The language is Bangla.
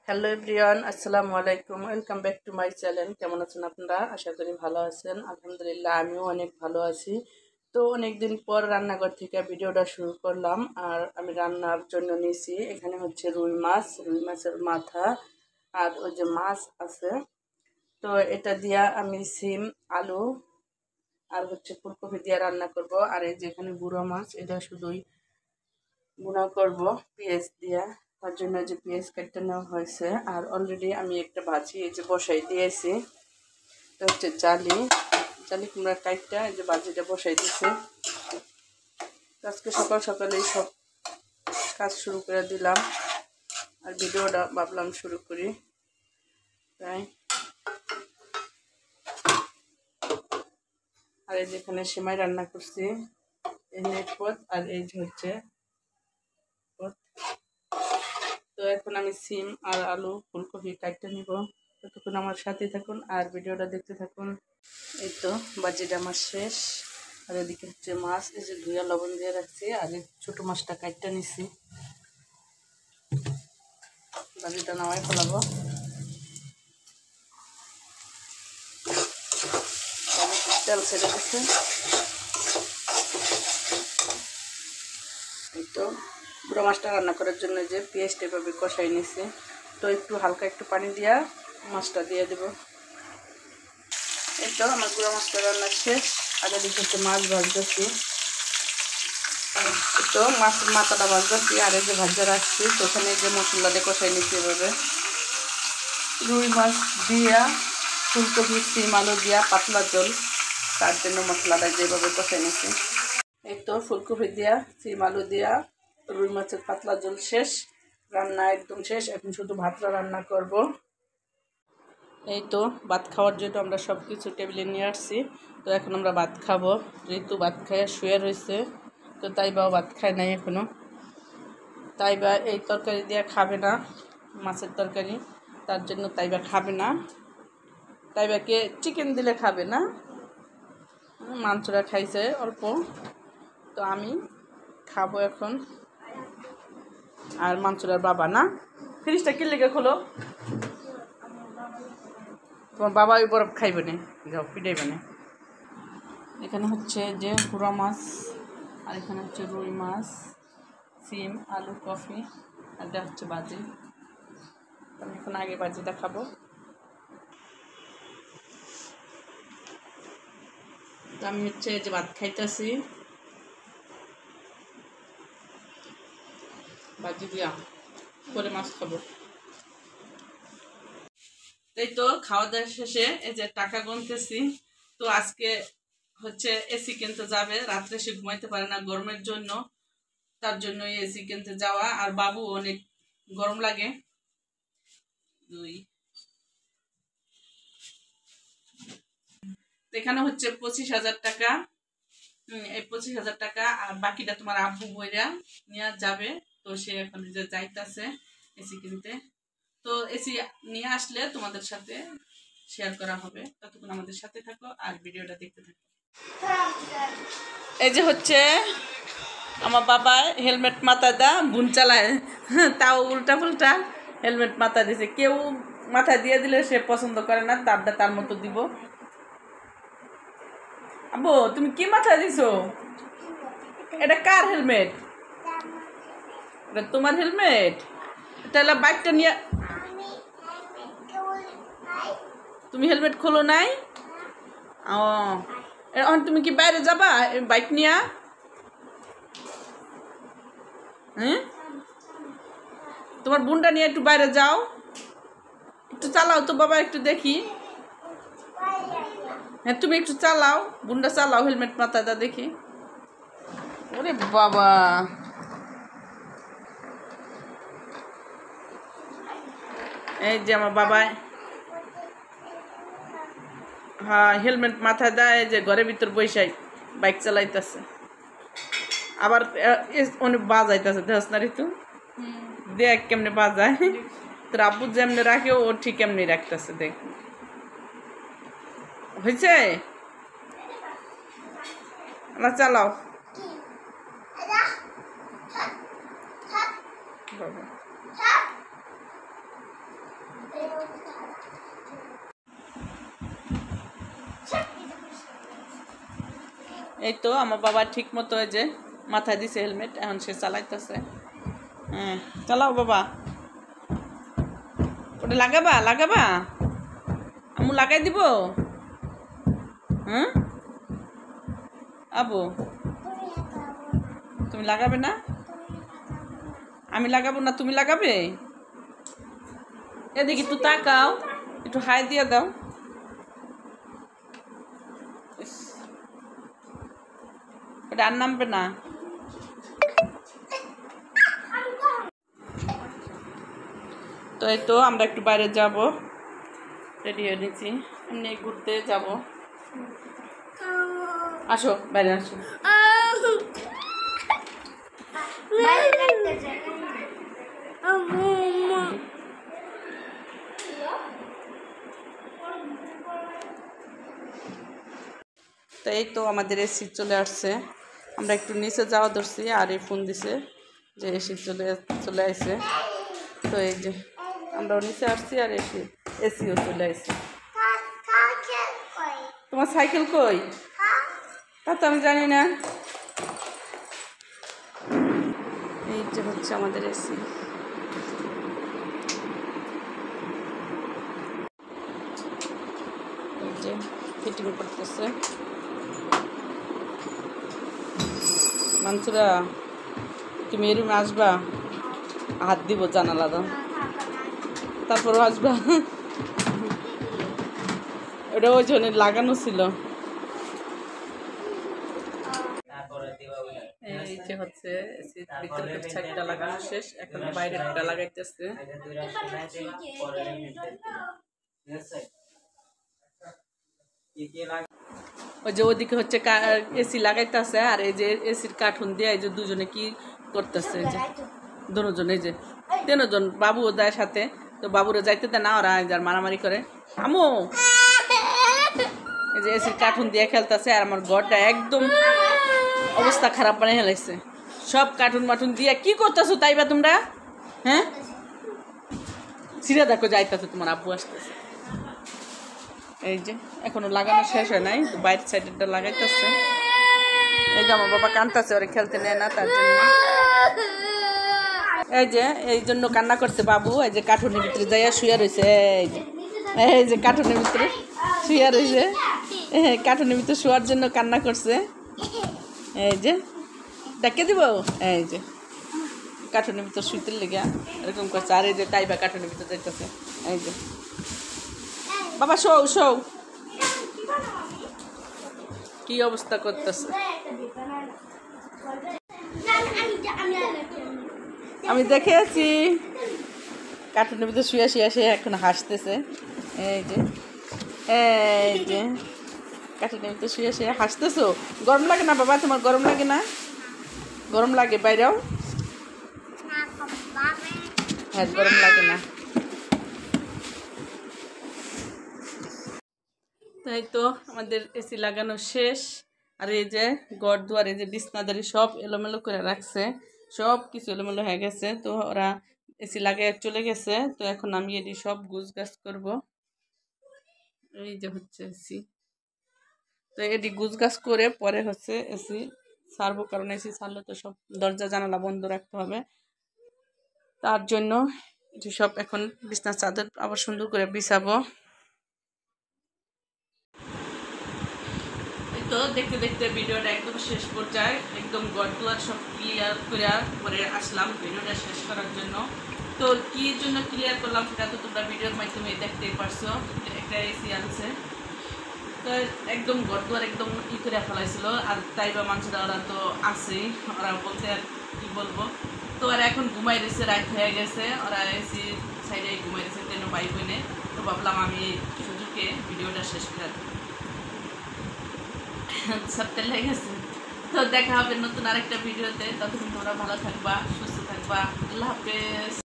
হ্যালো এভরিওয়ান, আসসালামু আলাইকুম। Welcome back to my channel. কেমন আছেন আপনারা? আশা করি ভালো আছেন। আলহামদুলিল্লাহ, আমিও অনেক ভালো আছি। তো অনেক দিন পর রান্নাঘর থেকে ভিডিওটা শুরু করলাম। আর আমি রান্নার জন্য নিয়েছি এখানে হচ্ছে রুই মাছের মাথা আর ওই যে মাছ আছে। তো এটা দিয়া আমি সিম, আলু আর হচ্ছে ফুলকপি দিয়ে রান্না করব। আর এই যে এখানে গুঁড়ো মাছ, এটা শুধুই গুঁড়া করব পেঁয়াজ দিয়া। তার জন্য যে পেঁয়াজ কেটে নেওয়া হয়েছে। আর অলরেডি আমি একটা ভাজি এই যে বসাই দিয়েছি। এটা হচ্ছে জালি কুমড়া কাইটটা এই যে ভাজিটা বসাই দিয়েছি। আজকে সকাল সকালেই সব কাজ শুরু করে দিলাম আর ভিডিওটা ভাবলাম শুরু করি। তাই আর এই যেখানে সেমাই রান্না করছি, এই নেট পথ আর এই যে হচ্ছে পথ। তো এখন আমি সিম আর আলু ফুলকপি কাটতে নিব। ততক্ষণ আমার সাথে থাকুন আর ভিডিওটা দেখতে থাকুন। এই তো বাজিটা আমার শেষ। আর এদিকে হচ্ছে মাছ, এই যে ধুয়া লবণ দিয়ে রাখছি। আর এই ছোটো মাছটা কাটতে নিছি, বাজিটা নামাই ফেলাবো। তেল ছেড়ে দিচ্ছে। এই তো পুরো মাছটা রান্না করার জন্য যে পেঁয়াজটা এভাবে কষাই নিছি। তো একটু হালকা একটু পানি দিয়া মাছটা দিয়ে দেব। এই তো আমার পুরো মাছটা রান্না শেষ। আর এদিকে হচ্ছে মাছ ভাজতেছি। তো মাছের মাথাটা ভাজতেছি আর এই যে ভাজা রাখছি। তো ওখানে যে মশলা দিয়ে কষাই নিচ্ছি এভাবে রুই মাছ দিয়া ফুলকপি সিম আলু দিয়া পাতলা ঝোল, তার জন্য মশলাটা যেভাবে কষাই নিচ্ছি। এই তো ফুলকপি দিয়া সিম আলু দিয়া রুই মাছের পাতলা ঝোল শেষ, রান্না একদম শেষ। এখন শুধু ভাতটা রান্না করব। এই তো ভাত খাওয়ার জন্য আমরা সব কিছু টেবিলে নিয়ে আসছি। তো এখন আমরা ভাত খাবো। ঋতু ভাত খাইয়া শুয়ে রয়েছে। তো তাইবাও ভাত খায় নাই এখনো। তাইবা এই তরকারি দিয়ে খাবে না, মাছের তরকারি, তার জন্য তাইবা খাবে না। তাইবাকে চিকেন দিলে খাবে না, মাংসটা খাইছে অল্প। তো আমি খাবো এখন। আর মাংসটার বাবা না, ফ্রিজটা কি লেগে খোলো, তোমার বাবা ওই বরফ খাইবে না, যাও পিটাইবে না। এখানে হচ্ছে যে গুঁড়া মাছ আর এখানে হচ্ছে রুই মাছ, সিম আলু কফি আর এটা হচ্ছে ভাজি। আমি এখন আগে ভাজিটা খাবো। তো আমি হচ্ছে যে ভাত খাইতেছি ভাজি দিয়া, পরে মাছ খাবো। এই তো খাওয়া দাওয়া শেষে এই যে টাকা গুনতেছি। তো আজকে হচ্ছে এসি কিনতে যাবে, রাত্রে সে ঘুমাইতে পারে না গরমের জন্য, তার জন্য এসি কিনতে যাওয়া। আর বাবু অনেক গরম লাগে। এখানে হচ্ছে 25,000 টাকা। এই 25,000 টাকা আর বাকিটা তোমার আব্বু বইরা নিয়ে যাবে। তো সে এখন যে যাইতেছে এসি কিনতে। তো এসি নিয়ে আসলে তোমাদের সাথে শেয়ার করা হবে। ততক্ষণ আমাদের সাথে থাকো আর ভিডিওটা দেখতে থাকো। এই যে হচ্ছে আমার বাবা হেলমেট মাথায় দা বুন চালায়, তাও উল্টা পুল্টা হেলমেট মাথায় দিছে। কেউ মাথায় দিয়ে দিলে সে পছন্দ করে না, তারটা তার মতো দিব। আব্বু তুমি কি মাথায় দিছো? এটা কার হেলমেট? এটা তোমার হেলমেট? তাহলে বাইকটা নিয়ে তুমি হেলমেট খোলো নাই? ও এখন তুমি কি বাইরে যাবা বাইক নিয়ে? হ্যাঁ, তোমার বোনটা নিয়ে একটু বাইরে যাও, একটু চালাও তো বাবা, একটু দেখি। হ্যাঁ তুমি একটু চালাও, বোনটা চালাও হেলমেট মাথায় দা দেখি। ওরে বাবা, এই যে আমার বাবা হ্যাঁ হেলমেট মাথায় দেয়, যে ঘরের ভিতর বৈশাই বাইক চালাইতেছে। আবার অনেক বাজাইতেছে, দেখ না ঋতু, দেখ কেমনে বাজায়। তোর আব্বু যেমনি রাখে ও ঠিক এমনি রাখতেছে, দেখ হয়েছে না? চালাও বাবা। এই তো আমার বাবা ঠিক মতো যে মাথায় দিছে হেলমেট, এখন সে চালাইতেছে। হ্যাঁ চালাও বাবা, ওটা লাগাবা লাগাবা, আমু লাগাই দিব। হ্যাঁ আবু তুমি লাগাবে না? আমি লাগাবো না, তুমি লাগাবে? এদিকে একটু তাকাও, একটু হাই দিয়ে দাও। এটা আর নামবে না। তো এই তো আমরা একটু বাইরে যাব, রেডি হয়ে নিচ্ছি, এমনি ঘুরতে যাব। আসো বাইরে আসো। তো এই তো আমাদের এসি চলে আসছে, আমরা একটু নিচে যাওয়া ধরছি, আর এই ফোন দিছে যে এসি চলে আসছে। তো এই যে আমরাও নিচে আসছি, আর এসিও চলে আসছে। তোমার সাইকেল কই? তা তো আমি জানি না। এই যে হচ্ছে আমাদের এসি। এই যে ফিটিং করতেছে। মানসুরা তুমি এরকম আসবা, হাত দিব জানালা দাও, তারপরও আসবা। ওটা ওই জন্য লাগানো ছিল। এই যে হচ্ছে ভিতরের সাইডটা লাগানো শেষ, এখন বাইরেরটা লাগাইতেছে। ওই যে ওদিকে হচ্ছে এসি লাগাইতেছে, আর এই যে এসির কার্টুন দিয়ে এই যে দুজনে কি করতেছে, যে দুজন, এই যে তিনজন, বাবুও যায় সাথে। তো বাবুরা যাইতে দেয় না, ওরা যার মারামারি করে। আমু এই যে এসির কার্টুন দিয়ে খেলতেছে, আর আমার ঘরটা একদম অবস্থা খারাপ বানিয়ে ফেলাইছে। সব কার্টুন মাটুন দিয়ে কি করতেছো তাই বা তোমরা? হ্যাঁ সিরা দেখো যাইতেছে, তোমার আব্বু আসতেছে। এই যে এখনো লাগানো শেষ হয় নাই, তো বাইরের সাইডেরটা লাগাইতেছে। এই যে আমার বাবা কাঁদতেছে, ওরা খেলতে নেয় না তার জন্য। এই জন্য কান্না করছে বাবু। এই যে কার্টুনের ভিতরে যাইয়া শুয়ে রয়েছে, এই যে কার্টুনের ভিতরে শুয়ে রয়েছে, কার্টুনের ভিতরে শোয়ার জন্য কান্না করছে। এই যে ডাকে দিব, এই যে কার্টুনের ভিতর শুইতে লেগে এরকম করছে। আর এই যে তাইবা কার্টুনের ভিতর যাইতেছে। এই যে বাবা শোও শোও, কি অবস্থা করতেছে। আমি দেখে আছি কার্টুনের ভিতরে শুয়ে শুয়ে সে এখন হাসতেছে। এই যে কার্টুনের ভিতরে শুয়ে শুয়ে হাসতেছো। গরম লাগে না বাবা? তোমার গরম লাগে না? গরম লাগে বাইরেও? হ্যাঁ গরম লাগে না। তাই তো আমাদের এসি লাগানো শেষ। আর এই যে ঘর দুয়ারে যে বিছনাদারি সব এলোমেলো করে রাখছে, সব কিছু এলোমেলো হয়ে গেছে। তো ওরা এসি লাগিয়ে চলে গেছে, তো এখন আমি এটি সব গুছগাছ করব। এই যে হচ্ছে এসি, তো এটি গুছগাছ করে পরে হচ্ছে এসি ছাড়বো, কারণ এসি ছাড়লে তো সব দরজা জানালা বন্ধ রাখতে হবে। তার জন্য এটি সব এখন বিছনার চাদর আবার সুন্দর করে বিছাবো। তো দেখতে দেখতে ভিডিওটা একদম শেষ পর্যায়ে, একদম ঘরদুয়ার সব ক্লিয়ার করে আসলাম ভিডিওটা শেষ করার জন্য। তো কি জন্য ক্লিয়ার করলাম সেটা তো তোমরা ভিডিওর মাধ্যমে দেখতেই পারছো। একটা এসি আনছে, তো একদম ঘরদুয়ার একদম ই করে ফেলাইছিল। আর তাই বা মানুষরা ওরা তো আছেই, ওরা বলতে আর কি বলবো। তো ওরা এখন ঘুমাই রয়েছে, রাত হয়ে গেছে, ওরা এসি সাইডে ঘুমাই রয়েছে তেন ভাই বোনে। তো ভাবলাম আমি সুযোগে ভিডিওটা শেষ করে দিই, সপ্তাহে লেগেছে। তো দেখা হবে নতুন আরেকটা ভিডিওতে। ততক্ষণ তোমরা ভালো থাকবা, সুস্থ থাকবা। আল্লাহ হাফেজ।